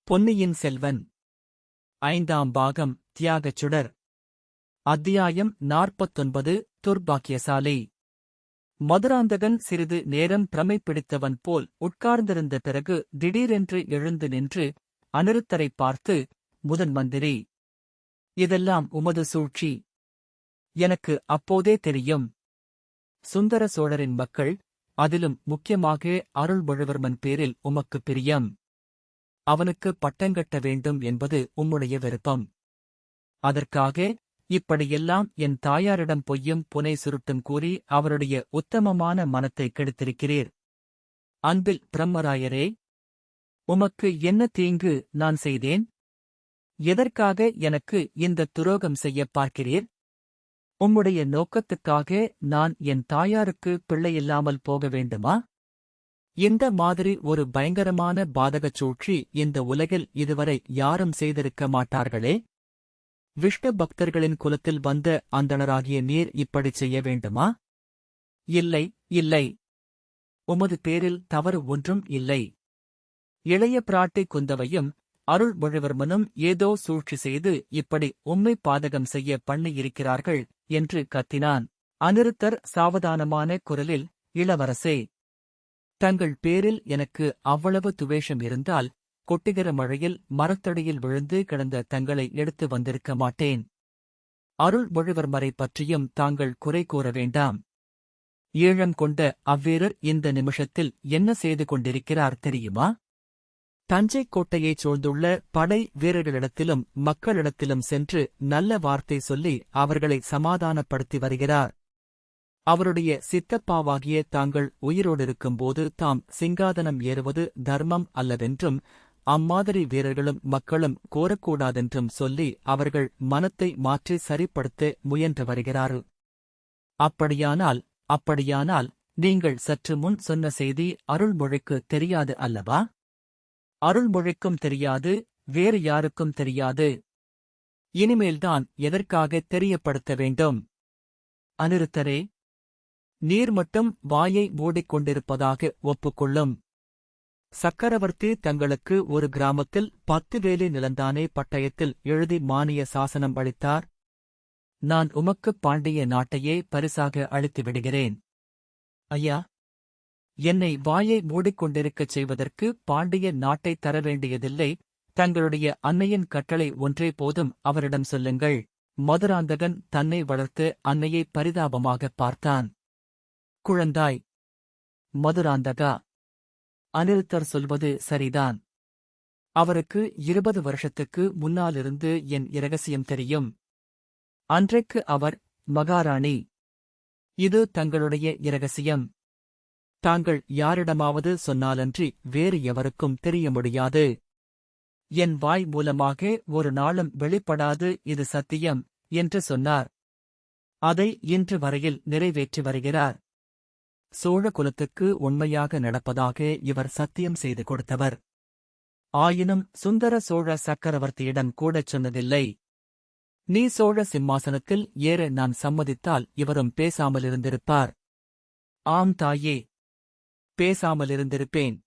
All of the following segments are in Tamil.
பொன்னியின் செல்வன் ஐந்தாம் பாகம் தியாகச் சுடர். அத்தியாயம் 49. துர்பாக்கியசாலி. மதுராந்தகன் சிறிது நேரம் பிரமை பிடித்தவன் போல் உட்கார்ந்திருந்த பிறகு திடீரென்று எழுந்து நின்று அநிருத்தரைப் பார்த்து, முதன் மந்திரி, இதெல்லாம் உமது சூழ்ச்சி. எனக்கு அப்போதே தெரியும். சுந்தர சோழரின் மக்கள், அதிலும் முக்கியமாக அருள்மொழிவர்மன் பேரில் உமக்குப் பிரியம். அவனுக்கு பட்டங்கட்ட வேண்டும் என்பது உம்முடைய விருப்பம். அதற்காக இப்படியெல்லாம் என் தாயாரிடம் பொய்யும் புனை சுருட்டும் கூறி அவருடைய உத்தமமான மனத்தை கெடுத்திருக்கிறீர். அன்பில் பிரம்மராயரே, உமக்கு என்ன தீங்கு நான் செய்தேன்? எதற்காக எனக்கு இந்த துரோகம் செய்யப் பார்க்கிறீர்? உம்முடைய நோக்கத்துக்காக நான் என் தாயாருக்கு பிள்ளையில்லாமல் போக வேண்டுமா? இந்த மாதிரி ஒரு பயங்கரமான பாதகச் சூழ்ச்சி இந்த உலகில் இதுவரை யாரும் செய்திருக்க மாட்டார்களே. விஷ்ணு பக்தர்களின் குலத்தில் வந்த அந்தணராகிய நீர் இப்படிச் செய்ய வேண்டுமா? இல்லை, இல்லை. உமது பேரில் தவறு ஒன்றும் இல்லை. இளைய பிராட்டி குந்தவையும் அருள்மொழிவர்மனும் ஏதோ சூழ்ச்சி செய்து இப்படி உம்மை பாதகம் செய்ய பண்ணியிருக்கிறார்கள் என்று கத்தினான். அநிருத்தர் சாவதானமான குரலில், இளவரசே, தங்கள் பேரில் எனக்கு அவ்வளவு துவேஷம் இருந்தால் கொட்டுகிற மழையில் மரத்தடியில் விழுந்து கிடந்த தங்களை எடுத்து வந்திருக்க மாட்டேன். அருள்மொழிவர்மரை பற்றியும் தாங்கள் குறை கூற வேண்டாம். ஈழம் கொண்ட அவ்வீரர் இந்த நிமிஷத்தில் என்ன செய்து கொண்டிருக்கிறார் தெரியுமா? தஞ்சை கோட்டையைச் சூழ்ந்துள்ள படை வீரர்களிடத்திலும் மக்களிடத்திலும் சென்று நல்ல வார்த்தை சொல்லி அவர்களை சமாதானப்படுத்தி வருகிறார். அவருடைய சித்தப்பாவாகிய தாங்கள் உயிரோடிருக்கும்போது தாம் சிங்காதனம் ஏறுவது தர்மம் அல்லவென்றும் அம்மாதிரி வீரர்களும் மக்களும் கோரக்கூடாதென்றும் சொல்லி அவர்கள் மனத்தை மாற்றி சரிப்படுத்த முயன்று வருகிறார். அப்படியானால் நீங்கள் சற்று முன் சொன்ன செய்தி அருள்மொழிக்கு தெரியாது அல்லவா? அருள்மொழிக்கும் தெரியாது, வேறு யாருக்கும் தெரியாது. இனிமேல்தான் எதற்காக தெரியப்படுத்த வேண்டும்? அநிருத்தரே, நீர் மட்டும் வாயை மூடிக்கொண்டிருப்பதாக ஒப்புக்கொள்ளும். சக்கரவர்த்தி தங்களுக்கு ஒரு கிராமத்தில் 10 வேலி நிலந்தானே பட்டயத்தில் எழுதி மானிய சாசனம் அளித்தார். நான் உமக்குப் பாண்டிய நாட்டையே பரிசாக அளித்து விடுகிறேன். ஐயா, என்னை வாயை மூடிக்கொண்டிருக்கச் செய்வதற்கு பாண்டிய நாட்டைத் தர வேண்டியதில்லை. தங்களுடைய அன்னையின் கட்டளை ஒன்றே போதும், அவரிடம் சொல்லுங்கள். மதுராந்தகன் தன்னை வளர்த்து அன்னையை பரிதாபமாகப் பார்த்தான். குழந்தாய், மதுராந்தகா, அநிருத்தர் சொல்வது சரிதான். அவருக்கு 20 வருஷத்துக்கு முன்னாலிருந்து என் இரகசியம் தெரியும். அன்றைக்கு அவர், மகாராணி, இது தங்களுடைய இரகசியம். தாங்கள் யாரிடமாவது சொன்னாலன்றி வேறு எவருக்கும் தெரிய முடியாது. என் வாய் மூலமாக ஒரு நாளும் வெளிப்படாது, இது சத்தியம் என்று சொன்னார். அதை இன்று வரையில் நிறைவேற்றி வருகிறார். சோழ குலத்துக்கு உண்மையாக நடப்பதாக இவர் சத்தியம் செய்து கொடுத்தவர். ஆயினும் சுந்தர சோழ சக்கரவர்த்தியிடம் கூடச் சொன்னதில்லை. நீ சோழ சிம்மாசனத்தில் ஏற நான் சம்மதித்தால் இவரும் பேசாமலிருந்திருப்பார். ஆம் தாயே, பேசாமலிருந்திருப்பேன்.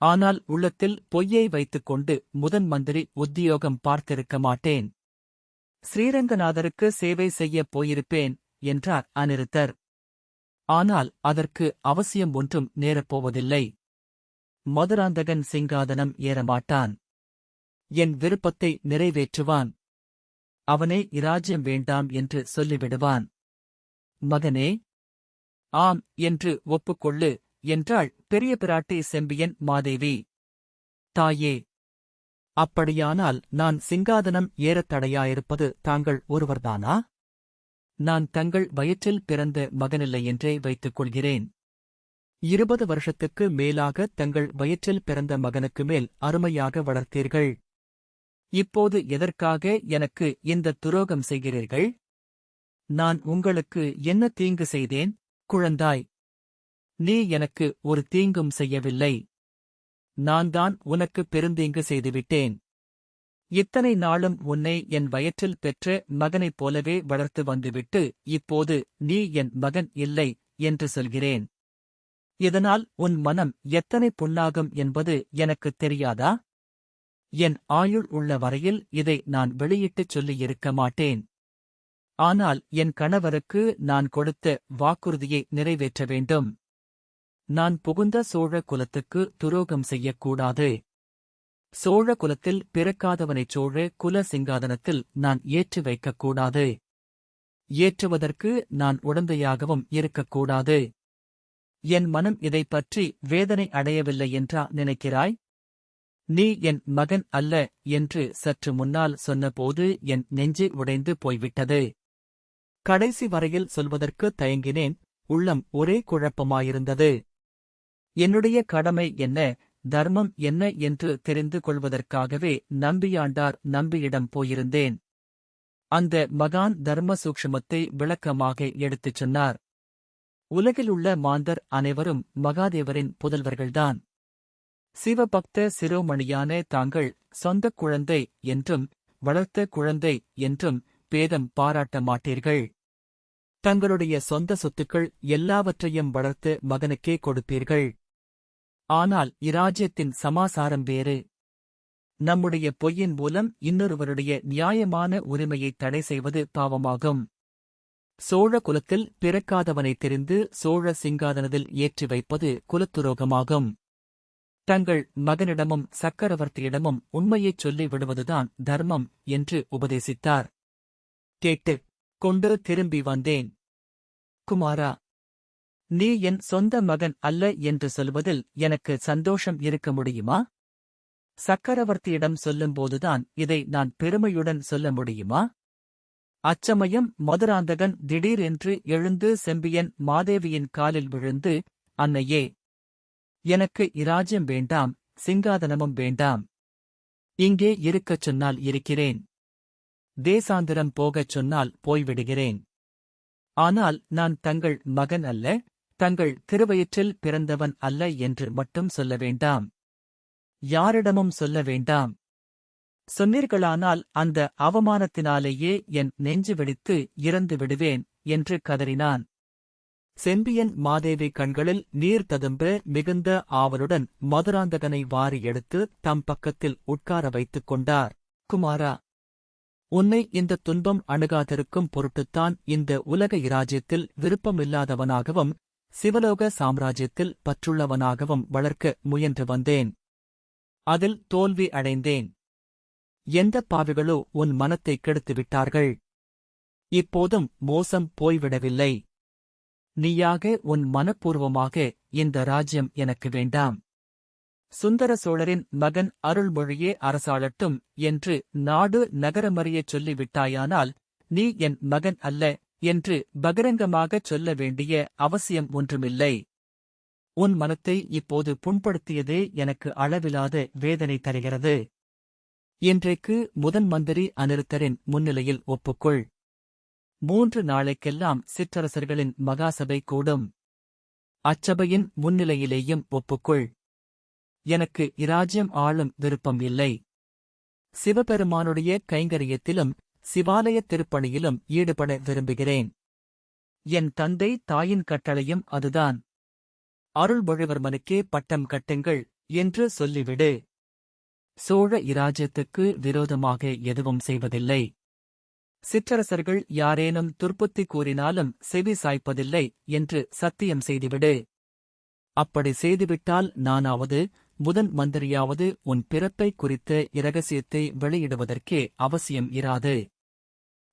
ஆனால் உள்ளத்தில் பொய்யை வைத்துக் கொண்டு முதன் மந்திரி உத்தியோகம் பார்த்திருக்க மாட்டேன். ஸ்ரீரங்கநாதருக்கு சேவை செய்யப் போயிருப்பேன் என்றார் அநிருத்தர். ஆனால் அதற்கு அவசியம் ஒன்றும் நேரப்போவதில்லை. மதுராந்தகன் சிங்காதனம் ஏறமாட்டான். என் விருப்பத்தை நிறைவேற்றுவான். அவனே இராஜ்யம் வேண்டாம் என்று சொல்லிவிடுவான். மகனே, ஆம் என்று ஒப்புக்கொள்ளு என்றாள் பெரிய பிராட்டி செம்பியன் மாதேவி. தாயே, அப்படியானால் நான் சிங்காதனம் ஏறத் தடையாயிருப்பது தாங்கள் ஒருவர்தானா? நான் தங்கள் வயிற்றில் பிறந்த மகனில்லை என்றே வைத்துக் கொள்கிறேன். 20 வருஷத்துக்கு மேலாக தங்கள் வயிற்றில் பிறந்த மகனுக்கு மேல் அருமையாக வளர்த்தீர்கள். இப்போது எதற்காக எனக்கு இந்த துரோகம் செய்கிறீர்கள்? நான் உங்களுக்கு என்ன தீங்கு செய்தேன்? குழந்தாய், நீ எனக்கு ஒரு தீங்கும் செய்யவில்லை. நான் தான் உனக்கு பெருந்தீங்கு செய்துவிட்டேன். இத்தனை நாளும் உன்னை என் வயிற்றில் பெற்ற மகனைப் போலவே வளர்த்து வந்துவிட்டு இப்போது நீ என் மகன் இல்லை என்று சொல்கிறேன். இதனால் உன் மனம் எத்தனை புண்ணாகும் என்பது எனக்குத் தெரியாதா? என் ஆயுள் உள்ள வரையில் இதை நான் வெளியிட்டுச் சொல்லியிருக்க மாட்டேன். ஆனால் என் கணவருக்கு நான் கொடுத்த வாக்குறுதியை நிறைவேற்ற வேண்டும். நான் புகுந்த சோழ குலத்துக்கு துரோகம் செய்யக்கூடாது. சோழ குலத்தில் பிறக்காதவனைச் சோழ குல சிங்காதனத்தில் நான் ஏற்றி வைக்கக்கூடாது. ஏற்றுவதற்கு நான் உடந்தையாகவும் இருக்கக்கூடாது. என் மனம் இதைப் பற்றி வேதனை அடையவில்லை என்றா நினைக்கிறாய்? நீ என் மகன் அல்ல என்று சற்று முன்னால் சொன்னபோது என் நெஞ்சு உடைந்து போய்விட்டது. கடைசி வரையில் சொல்வதற்கு தயங்கினேன். உள்ளம் ஒரே குழப்பமாயிருந்தது. என்னுடைய கடமை என்ன, தர்மம் என்ன என்று தெரிந்து கொள்வதற்காகவே நம்பியாண்டார் நம்பியிடம் போயிருந்தேன். அந்த மகான் தர்ம சூக்ஷமத்தை விளக்கமாக எடுத்துச் சொன்னார். உலகிலுள்ள மாந்தர் அனைவரும் மகாதேவரின் புதல்வர்கள்தான். சிவபக்த சிரோமணியான தாங்கள் சொந்தக் குழந்தை என்றும் வளர்த்த குழந்தை என்றும் பேதம் பாராட்ட மாட்டீர்கள். தங்களுடைய சொந்த சொத்துக்கள் எல்லாவற்றையும் வளர்த்து மகனுக்கே கொடுப்பீர்கள். ஆனால் இராஜ்யத்தின் சமாசாரம் வேறு. நம்முடைய பொய்யின் மூலம் இன்னொருவருடைய நியாயமான உரிமையை தடை செய்வது பாவமாகும். சோழ குலத்தில் பிறக்காதவனை தெரிந்து சோழ சிங்காதனத்தில் ஏற்றி வைப்பது குலத்துரோகமாகும். தங்கள் மகனிடமும் சக்கரவர்த்தியிடமும் உண்மையைச் சொல்லி விடுவதுதான் தர்மம் என்று உபதேசித்தார். கேட்டுக் கொண்டு திரும்பி வந்தேன். குமாரா, நீ என் சொந்த மகன் அல்ல என்று சொல்வதில் எனக்கு சந்தோஷம் இருக்க முடியுமா? சக்கரவர்த்தியிடம் சொல்லும்போதுதான் இதை நான் பெருமையுடன் சொல்ல முடியுமா? அச்சமயம் மதுராந்தகன் திடீரென்று எழுந்து செம்பியன் மாதேவியின் காலில் விழுந்து, அன்னையே, எனக்கு இராஜ்யம் வேண்டாம், சிங்காதனமும் வேண்டாம். இங்கே இருக்கச் சொன்னால் இருக்கிறேன். தேசாந்திரம் போகச் சொன்னால் போய்விடுகிறேன். ஆனால் நான் தங்கள் மகன் அல்ல, தங்கள் திருவயிற்றில் பிறந்தவன் அல்ல என்று மட்டும் சொல்ல வேண்டாம். யாரிடமும் சொல்ல வேண்டாம். சொன்னீர்களானால் அந்த அவமானத்தினாலேயே என் நெஞ்சு வெடித்து இறந்து விடுவேன் என்று கதறினான். செம்பியன் மாதேவி கண்களில் நீர் ததும்ப மிகுந்த ஆவலுடன் மதுராந்தகனை வாரி எடுத்து தம் பக்கத்தில் உட்கார வைத்துக் கொண்டார். குமாரா, உன்னை இந்த துன்பம் அணுகாதிருக்கும் பொருட்டுத்தான் இந்த உலக இராஜ்யத்தில் விருப்பமில்லாதவனாகவும் சிவலோக சாம்ராஜ்யத்தில் பற்றுள்ளவனாகவும் வளர்க்க முயன்று வந்தேன். அதில் தோல்வி அடைந்தேன். எந்தப் பாவிகளோ உன் மனத்தைக் கெடுத்துவிட்டார்கள். இப்போதும் மோசம் போய்விடவில்லை. நீயாக உன் மனப்பூர்வமாக இந்த ராஜ்யம் எனக்கு வேண்டாம். சுந்தர சோழரின் மகன் அருள்மொழியே அரசாளட்டும் என்று நாடு நகரமறியச் சொல்லிவிட்டாயானால் நீ என் மகன் அல்ல என்று பகிரங்கமாகச் சொல்ல வேண்டிய அவசியம் ஒன்றுமில்லை. உன் மனத்தை இப்போது புண்படுத்தியதே எனக்கு அளவிலாத வேதனை தருகிறது. இன்றைக்கு முதன் மந்திரி அநிருத்தரின் முன்னிலையில் ஒப்புக்கொள். 3 நாளைக்கெல்லாம் சிற்றரசர்களின் மகாசபை கூடும். அச்சபையின் முன்னிலையிலேயும் ஒப்புக்கொள். எனக்கு இராஜ்யம் ஆளும் விருப்பம் இல்லை. சிவபெருமானுடைய கைங்கரியத்திலும் சிவாலயத் திருப்பணியிலும் ஈடுபட விரும்புகிறேன். என் தந்தை தாயின் கட்டளையும் அதுதான். அருள்மொழிவர்மனுக்கே பட்டம் கட்டுங்கள் என்று சொல்லிவிடு. சோழ இராஜ்யத்துக்கு விரோதமாக எதுவும் செய்வதில்லை. சிற்றரசர்கள் யாரேனும் துர்ப்புத்தி கூறினாலும் செவி சாய்ப்பதில்லை என்று சத்தியம் செய்துவிடு. அப்படி செய்துவிட்டால் நானாவது முதன் மந்திரியாவது உன் பிறப்பை குறித்த இரகசியத்தை வெளியிடுவதற்கே அவசியம் இராது.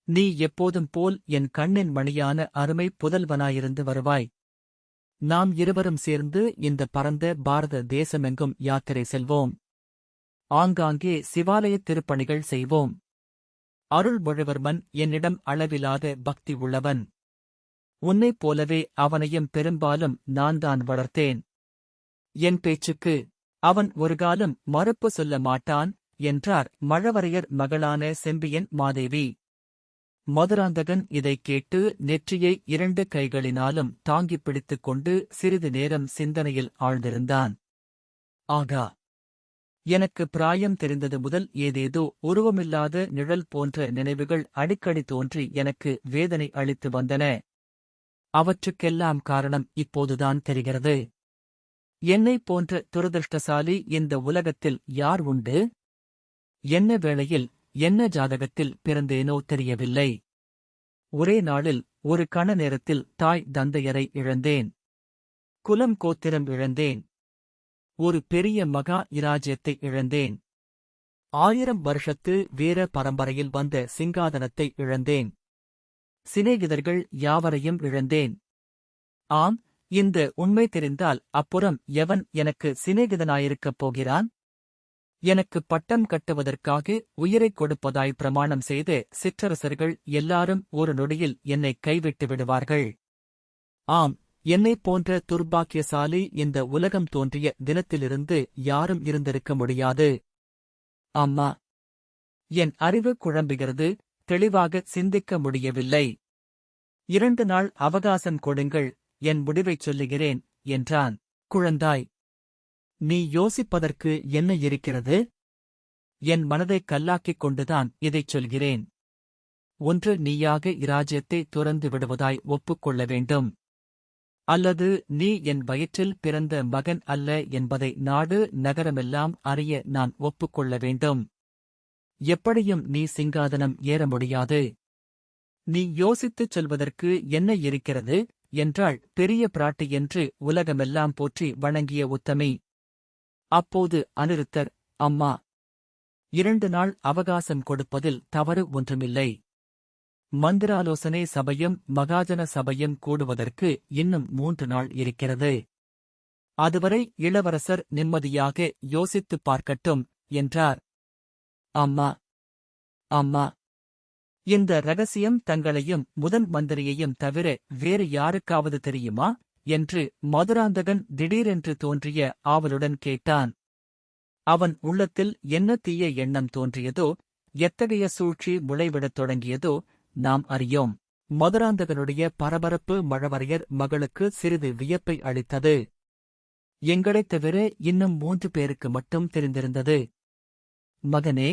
நீ எப்போதும் போல் என் கண்ணின் மணியான அருமை புதல்வனாயிருந்து வருவாய். நாம் இருவரும் சேர்ந்து இந்த பரந்த பாரத தேசமெங்கும் யாத்திரை செல்வோம். ஆங்காங்கே சிவாலயத் திருப்பணிகள் செய்வோம். அருள்மொழிவர்மன் என்னிடம் அளவிலாத பக்தி உள்ளவன். உன்னைப் போலவே அவனையும் பெரும்பாலும் நான்தான் வளர்த்தேன். என் பேச்சுக்கு அவன் ஒருகாலம் மறுப்பு சொல்ல மாட்டான் என்றார் மழவரையர் மகளான செம்பியன் மாதேவி. மதுராந்தகன் இதைக் கேட்டு நெற்றியை 2 கைகளினாலும் தாங்கிப் பிடித்துக் கொண்டு சிறிது நேரம் சிந்தனையில் ஆழ்ந்திருந்தான். ஆகா, எனக்கு பிராயம் தெரிந்தது முதல் ஏதேதோ உருவமில்லாத நிழல் போன்ற நினைவுகள் அடிக்கடி தோன்றி எனக்கு வேதனை அளித்து வந்தன. அவற்றுக்கெல்லாம் காரணம் இப்போதுதான் தெரிகிறது. என்னைப் போன்ற துரதிருஷ்டசாலி இந்த உலகத்தில் யார் உண்டு? என்ன வேளையில் என்ன ஜாதகத்தில் பிறந்தேனோ தெரியவில்லை. ஒரே நாளில் ஒரு கண நேரத்தில் தாய் தந்தையரை இழந்தேன். குலம் கோத்திரம் இழந்தேன். ஒரு பெரிய மகா இராஜ்யத்தை இழந்தேன். 1000 வருஷத்து வீர பரம்பரையில் வந்த சிங்காதனத்தை இழந்தேன். சிநேகிதர்கள் யாவரையும் இழந்தேன். ஆம், இந்த உண்மை தெரிந்தால் அப்புறம் எவன் எனக்கு சிநேகிதனாயிருக்கப் போகிறான்? எனக்கு பட்டம் கட்டுவதற்காக உயிரைக் கொடுப்பதாய் பிரமாணம் செய்த சிற்றரசர்கள் எல்லாரும் ஒரு நொடியில் என்னை கைவிட்டு விடுவார்கள். ஆம், என்னைப் போன்ற துர்பாக்கியசாலி இந்த உலகம் தோன்றிய தினத்திலிருந்து யாரும் இருந்திருக்க முடியாது. அம்மா, என் அறிவு குழம்புகிறது, தெளிவாக சிந்திக்க முடியவில்லை. 2 நாள் அவகாசம் கொடுங்கள், என் முடிவைச் சொல்லுகிறேன் என்றான். குழந்தாய், நீ யோசிப்பதற்கு என்ன இருக்கிறது? என் மனதைக் கல்லாக்கிக் கொண்டுதான் இதைச் சொல்கிறேன். ஒன்று நீயாக இராஜ்யத்தை துறந்து விடுவதாய் ஒப்புக்கொள்ள வேண்டும். அல்லது நீ என் வயிற்றில் பிறந்த மகன் அல்ல என்பதை நாடு நகரமெல்லாம் அறிய நான் ஒப்புக்கொள்ள வேண்டும். எப்படியும் நீ சிங்காதனம் ஏற முடியாது. நீ யோசித்துச் சொல்வதற்கு என்ன இருக்கிறது என்றாள் பெரிய பிராட்டி என்று உலகமெல்லாம் போற்றி வணங்கிய உத்தமி. அப்போது அநிருத்தர், அம்மா, 2 நாள் அவகாசம் கொடுப்பதில் தவறு ஒன்றுமில்லை. மந்திராலோசனை சபையும் மகாஜன சபையும் கூடுவதற்கு இன்னும் 3 நாள் இருக்கிறது. அதுவரை இளவரசர் நிம்மதியாக யோசித்துப் பார்க்கட்டும் என்றார். அம்மா, அம்மா, இந்த ரகசியம் தங்களையும் முதன் மந்திரியையும் தவிர வேறு யாருக்காவது தெரியுமா என்று மதுராந்தகன் திடீரென்று தோன்றிய ஆவலுடன் கேட்டான். அவன் உள்ளத்தில் என்ன தீய எண்ணம் தோன்றியதோ, எத்தகைய சூழ்ச்சி முளைவிடத் தொடங்கியதோ நாம் அறியோம். மதுராந்தகனுடைய பரபரப்பு மழவரையர் மகளுக்கு சிறிது வியப்பை அளித்தது. எங்களைத் தவிர இன்னும் 3 பேருக்கு மட்டும் தெரிந்திருந்தது. மகனே,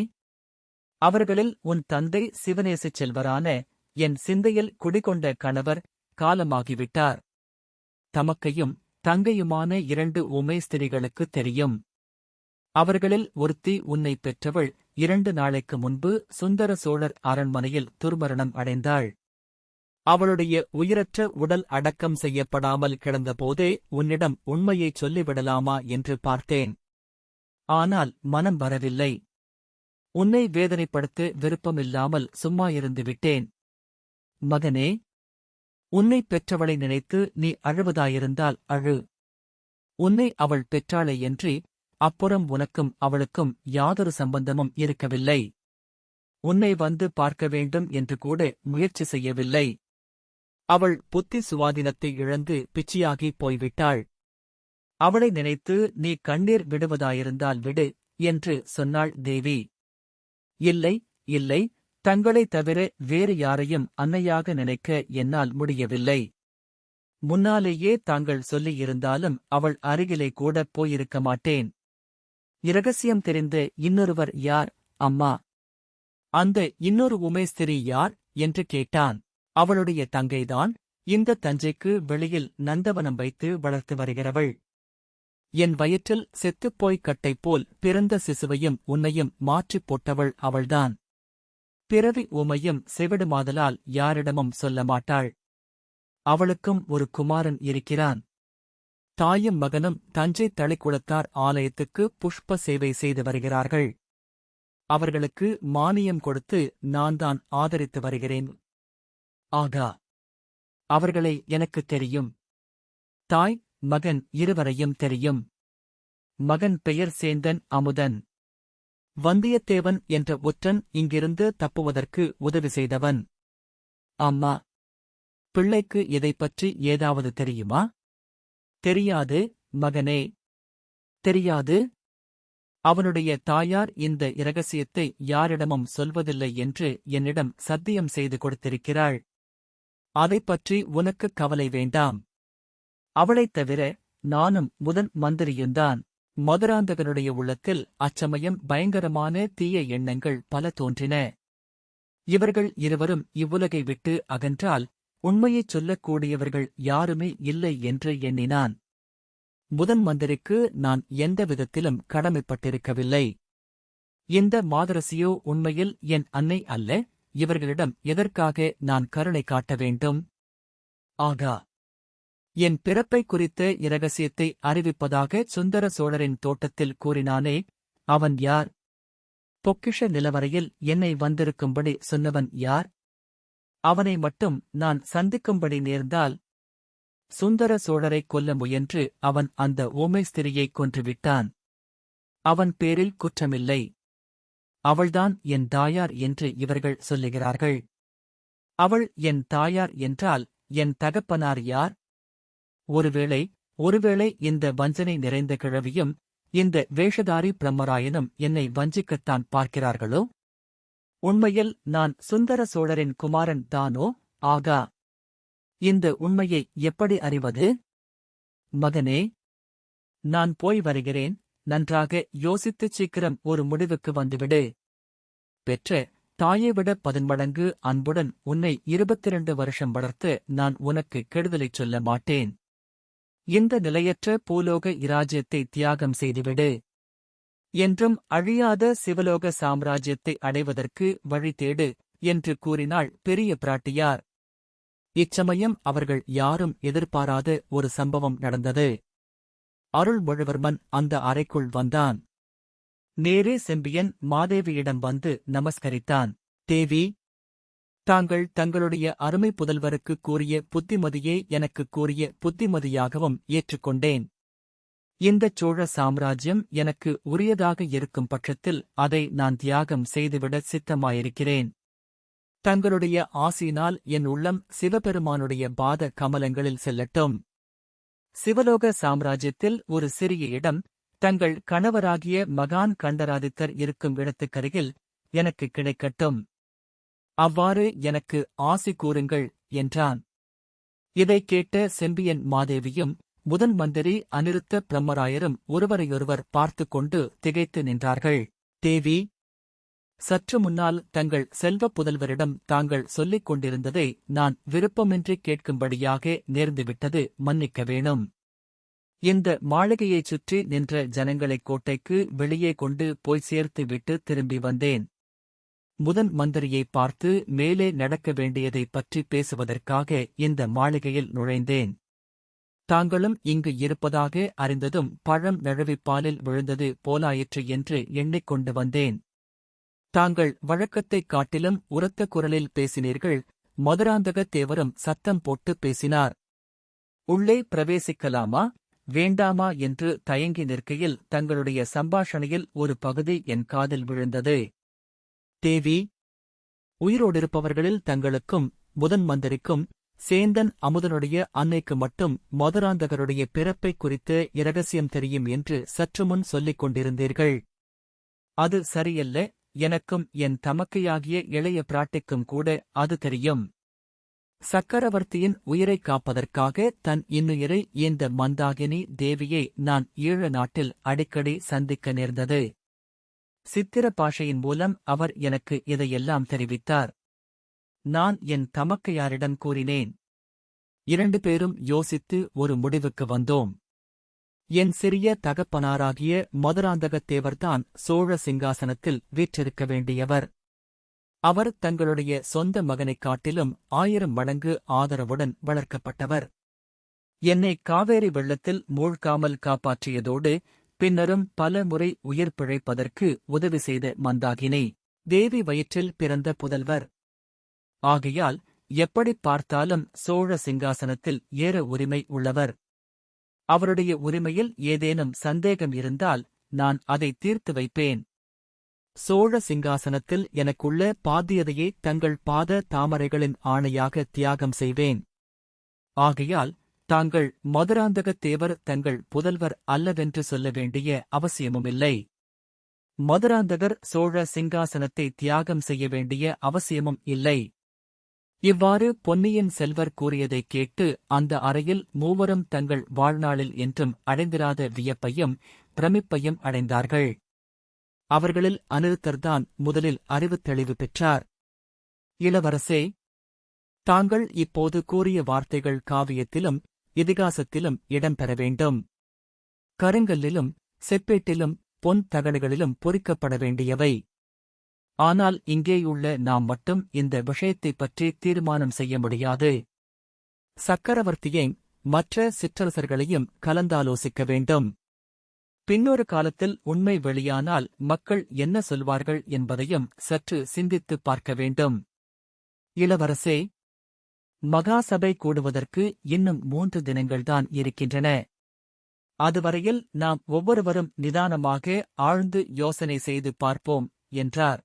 அவர்களில் உன் தந்தை சிவநேசச் செல்வரான என் சிந்தையில் குடிகொண்ட கணவர் காலமாகிவிட்டார். தமக்கையும் தங்கையுமான 2 ஊமை ஸ்திரீகளுக்குத் தெரியும். அவர்களில் ஒருத்தி உன்னை பெற்றவள் 2 நாளைக்கு முன்பு சுந்தர சோழர் அரண்மனையில் துர்மரணம் அடைந்தாள். அவளுடைய உயிரற்ற உடல் அடக்கம் செய்யப்படாமல் கிடந்தபோதே உன்னிடம் உண்மையைச் சொல்லிவிடலாமா என்று பார்த்தேன். ஆனால் மனம் வரவில்லை. உன்னை வேதனைப்படுத்த விருப்பமில்லாமல் சும்மா இருந்து விட்டேன். மகனே, உன்னைப் பெற்றவளை நினைத்து நீ அழுவதாயிருந்தால் அழு. உன்னை அவள் பெற்றாளேயன்றி அப்புறம் உனக்கும் அவளுக்கும் யாதொரு சம்பந்தமும் இருக்கவில்லை. உன்னை வந்து பார்க்க வேண்டும் என்று கூட முயற்சி செய்யவில்லை. அவள் புத்தி சுவாதீனத்தை இழந்து பிச்சியாகிப் போய்விட்டாள். அவளை நினைத்து நீ கண்ணீர் விடுவதாயிருந்தால் விடு என்று சொன்னாள் தேவி. இல்லை, இல்லை, தங்களைத் தவிர வேறு யாரையும் அன்னையாக நினைக்க என்னால் முடியவில்லை. முன்னாலேயே தாங்கள் சொல்லியிருந்தாலும் அவள் அருகிலே கூடப் போயிருக்க மாட்டேன். இரகசியம் தெரிந்த இன்னொருவர் யார், அம்மா? அந்த இன்னொரு ஊமை ஸ்திரீ யார் என்று கேட்டான். அவளுடைய தங்கைதான், இந்த தஞ்சைக்கு வெளியில் நந்தவனம் வைத்து வளர்த்து வருகிறவள். என் வயிற்றில் செத்துப்போய் கட்டைப்போல் பிறந்த சிசுவையும் உன்னையும் மாற்றிப் போட்டவள் அவள்தான். பிறவி ஊமையும் செவிடுமாதலால் யாரிடமும் சொல்ல மாட்டாள். அவளுக்கும் ஒரு குமாரன் இருக்கிறான். தாயும் மகனும் தஞ்சை தளிக்குளத்தார் ஆலயத்துக்கு புஷ்ப சேவை செய்து வருகிறார்கள். அவர்களுக்கு மானியம் கொடுத்து நான்தான் ஆதரித்து வருகிறேன். ஆகா, அவர்களை எனக்குத் தெரியும். தாய், மகன் இருவரையும் தெரியும். மகன் பெயர் சேந்தன் அமுதன். வந்தியத்தேவன் என்ற ஒற்றன் இங்கிருந்து தப்புவதற்கு உதவி செய்தவன். அம்மா, பிள்ளைக்கு இதைப்பற்றி ஏதாவது தெரியுமா? தெரியாது, மகனே, தெரியாது. அவனுடைய தாயார் இந்த இரகசியத்தை யாரிடமும் சொல்வதில்லை என்று என்னிடம் சத்தியம் செய்து கொடுத்திருக்கிறாள். அதைப்பற்றி உனக்குக் கவலை வேண்டாம். அவளைத் தவிர நானும் முதன் மந்திரியுந்தான். மதுராந்தகனுடைய உள்ளத்தில் அச்சமயம் பயங்கரமான தீய எண்ணங்கள் பல தோன்றின. இவர்கள் இருவரும் இவ்வுலகை விட்டு அகன்றால் உண்மையைச் சொல்லக்கூடியவர்கள் யாருமே இல்லை என்று எண்ணினான். முதன் மந்திரிக்கு நான் எந்த விதத்திலும் கடமைப்பட்டிருக்கவில்லை. இந்த மாதரசியோ உண்மையில் என் அன்னை அல்ல, இவர்களிடம் எதற்காக நான் கருணை காட்ட வேண்டும்? ஆகா! என் பிறப்பை குறித்த இரகசியத்தை அறிவிப்பதாக சுந்தர சோழரின் தோட்டத்தில் கூறினானே, அவன் யார்? பொக்கிஷ நிலவரையில் என்னை வந்திருக்கும்படி சொன்னவன் யார்? அவனை மட்டும் நான் சந்திக்கும்படி நேர்ந்தால்... சுந்தர சோழரைக் கொல்ல முயன்று அவன் அந்த ஊமை ஸ்திரியைக் கொன்றுவிட்டான். அவன் பேரில் குற்றமில்லை. அவள்தான் என் தாயார் என்று இவர்கள் சொல்லுகிறார்கள். அவள் என் தாயார் என்றால் என் தகப்பனார் யார்? ஒருவேளை இந்த வஞ்சனை நிறைந்த கிழவியும் இந்த வேஷதாரி பிரம்மராயனும் என்னை வஞ்சிக்கத்தான் பார்க்கிறார்களோ? உண்மையில் நான் சுந்தர சோழரின் குமாரன் தானோ? ஆகா! இந்த உண்மையை எப்படி அறிவது? மகனே, நான் போய் வருகிறேன். நன்றாக யோசித்துச் சீக்கிரம் ஒரு முடிவுக்கு வந்துவிடு. பெற்ற தாயைவிட 10 மடங்கு அன்புடன் உன்னை 22 வருஷம் வளர்த்து நான் உனக்கு கெடுதலைச் சொல்ல மாட்டேன். இந்த நிலையற்ற பூலோக இராஜ்யத்தை தியாகம் செய்துவிடு. என்றும் அழியாத சிவலோக சாம்ராஜ்யத்தை அடைவதற்கு வழி தேடு என்று கூறினாள் பெரிய பிராட்டியார். இச்சமயம் அவர்கள் யாரும் எதிர்பாராத ஒரு சம்பவம் நடந்தது. அருள்மொழிவர்மன் அந்த அறைக்குள் வந்தான். நேரே செம்பியன் மாதேவியிடம் வந்து நமஸ்கரித்தான். தேவி, தாங்கள் தங்களுடைய அருமை புதல்வருக்கு கூறிய புத்திமதியே எனக்குக் கூறிய புத்திமதியாகவும் ஏற்றுக்கொண்டேன். இந்தச் சோழ சாம்ராஜ்யம் எனக்கு உரியதாக இருக்கும் பட்சத்தில் அதை நான் தியாகம் செய்துவிட சித்தமாயிருக்கிறேன். தங்களுடைய ஆசியினால் என் உள்ளம் சிவபெருமானுடைய பாத கமலங்களில் செல்லட்டும். சிவலோக சாம்ராஜ்யத்தில் ஒரு சிறிய இடம், தங்கள் கணவராகிய மகான் கண்டராதித்தர் இருக்கும் இடத்துக்கருகில் எனக்கு கிடைக்கட்டும். அவ்வாறு எனக்கு ஆசி கூறுங்கள் என்றான். இதைக் கேட்ட செம்பியன் மாதேவியும் முதன் மந்திரி அநிருத்த பிரம்மராயரும் ஒருவரையொருவர் பார்த்துக் கொண்டு திகைத்து நின்றார்கள். தேவி, சற்று முன்னால் தங்கள் செல்வப் புதல்வரிடம் தாங்கள் சொல்லிக் கொண்டிருந்ததை நான் விருப்பமின்றி கேட்கும்படியாக நேர்ந்துவிட்டது, மன்னிக்க வேணும். இந்த மாளிகையைச் சுற்றி நின்ற ஜனங்களைக் கோட்டைக்கு வெளியே கொண்டு போய் சேர்த்து விட்டு திரும்பி வந்தேன். முதன் மந்திரியை பார்த்து மேலே நடக்க வேண்டியதைப் பற்றி பேசுவதற்காக இந்த மாளிகையில் நுழைந்தேன். தாங்களும் இங்கு இருப்பதாக அறிந்ததும் பழம் நழுவிப்பாலில் விழுந்தது போலாயிற்று என்று எண்ணிக்கொண்டு வந்தேன். தாங்கள் வழக்கத்தைக் காட்டிலும் உரத்த குரலில் பேசினீர்கள். மதுராந்தகத் தேவரும் சத்தம் போட்டு பேசினார். உள்ளே பிரவேசிக்கலாமா வேண்டாமா என்று தயங்கி நிற்கையில் தங்களுடைய சம்பாஷணையில் ஒரு பகுதி என் காதில் விழுந்தது. தேவி, உயிரோடிருப்பவர்களில் தங்களுக்கும் முதன் மந்திரிக்கும் சேந்தன் அமுதனுடைய அன்னைக்கு மட்டும் மதுராந்தகருடைய பிறப்பைக் குறித்து இரகசியம் தெரியும் என்று சற்றுமுன் சொல்லிக் கொண்டிருந்தீர்கள். அது சரியல்ல. எனக்கும் என் தமக்கையாகிய இளைய பிராட்டிக்கும் கூட அது தெரியும். சக்கரவர்த்தியின் உயிரைக் காப்பதற்காக தன் இன்னுயிரை இந்த மந்தாகினி தேவியை நான் ஈழ நாட்டில் அடிக்கடி சந்திக்க நேர்ந்தது. சித்திர பாஷையின் மூலம் அவர் எனக்கு இதையெல்லாம் தெரிவித்தார். நான் என் தமக்கையாரிடம் கூறினேன். 2 பேரும் யோசித்து ஒரு முடிவுக்கு வந்தோம். என் சிறிய தகப்பனாராகிய மதுராந்தகத் தேவர்தான் சோழ சிங்காசனத்தில் வீற்றிருக்க வேண்டியவர். அவர் தங்களுடைய சொந்த மகனைக் காட்டிலும் 1000 மடங்கு ஆதரவுடன் வளர்க்கப்பட்டவர். என்னை காவேரி வெள்ளத்தில் மூழ்காமல் காப்பாற்றியதோடு பின்னரும் பல முறை உயிர் பிழைப்பதற்கு உதவி செய்த மந்தாகினி தேவி வயிற்றில் பிறந்த புதல்வர். ஆகையால் எப்படிப் பார்த்தாலும் சோழ சிங்காசனத்தில் ஏற உரிமை உள்ளவர். அவருடைய உரிமையில் ஏதேனும் சந்தேகம் இருந்தால் நான் அதை தீர்த்து வைப்பேன். சோழ சிங்காசனத்தில் எனக்குள்ள பாத்தியதையே தங்கள் பாத தாமரைகளின் ஆணையாக தியாகம் செய்வேன். ஆகையால் தாங்கள் மதுராந்தகத் தேவர் தங்கள் புதல்வர் அல்லவென்று சொல்ல வேண்டிய அவசியமுமில்லை. மதுராந்தகர் சோழ சிங்காசனத்தை தியாகம் செய்ய வேண்டிய அவசியமும் இல்லை. இவ்வாறு பொன்னியின் செல்வர் கூறியதைக் கேட்டு அந்த அறையில் மூவரும் தங்கள் வாழ்நாளில் என்றும் அடைந்திராத வியப்பையும் பிரமிப்பையும் அடைந்தார்கள். அவர்களில் அநிருத்தர்தான் முதலில் அறிவுத் தெளிவு பெற்றார். இளவரசே, தாங்கள் இப்போது கூறிய வார்த்தைகள் காவியத்திலும் இதிகாசத்திலும் இடம்பெற வேண்டும். கருங்கல்லிலும் செப்பேட்டிலும் பொன் தகடுகளிலும் பொறிக்கப்பட வேண்டியவை. ஆனால் இங்கேயுள்ள நாம் மட்டும் இந்த விஷயத்தைப் பற்றி தீர்மானம் செய்ய முடியாது. சக்கரவர்த்தியை மற்ற சிற்றரசர்களையும் கலந்தாலோசிக்க வேண்டும். பின்னொரு காலத்தில் உண்மை வெளியானால் மக்கள் என்ன சொல்வார்கள் என்பதையும் சற்று சிந்தித்துப் பார்க்க வேண்டும். இளவரசே, மகாசபை கூடுவதற்கு இன்னும் 3 தினங்கள்தான் இருக்கின்றன. அதுவரையில் நாம் ஒவ்வொருவரும் நிதானமாக ஆழ்ந்து யோசனை செய்து பார்ப்போம் என்றார்.